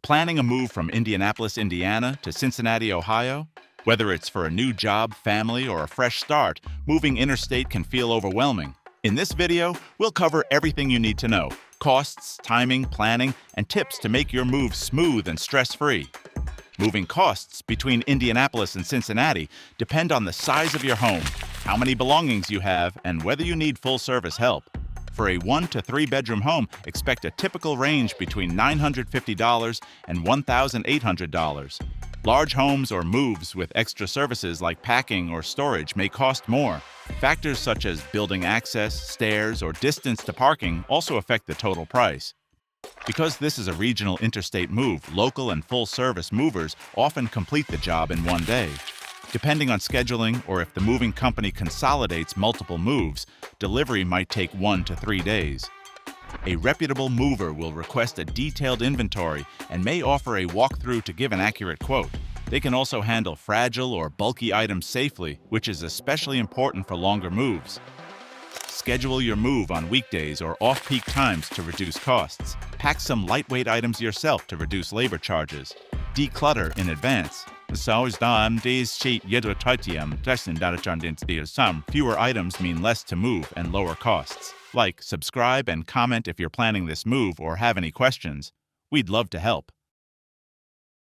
Planning a move from Indianapolis, Indiana to Cincinnati, Ohio? Whether it's for a new job, family, or a fresh start, moving interstate can feel overwhelming. In this video, we'll cover everything you need to know: costs, timing, planning, and tips to make your move smooth and stress-free. Moving costs between Indianapolis and Cincinnati depend on the size of your home, how many belongings you have, and whether you need full-service help. For a 1 to 3 bedroom home, expect a typical range between $950 and $1,800. Large homes or moves with extra services like packing or storage may cost more. Factors such as building access, stairs, or distance to parking also affect the total price. Because this is a regional interstate move, local and full-service movers often complete the job in one day. Depending on scheduling or if the moving company consolidates multiple moves, delivery might take 1 to 3 days. A reputable mover will request a detailed inventory and may offer a walkthrough to give an accurate quote. They can also handle fragile or bulky items safely, which is especially important for longer moves. Schedule your move on weekdays or off-peak times to reduce costs. Pack some lightweight items yourself to reduce labor charges. Declutter in advance. Fewer items mean less to move and lower costs. Like, subscribe, and comment if you're planning this move or have any questions. We'd love to help.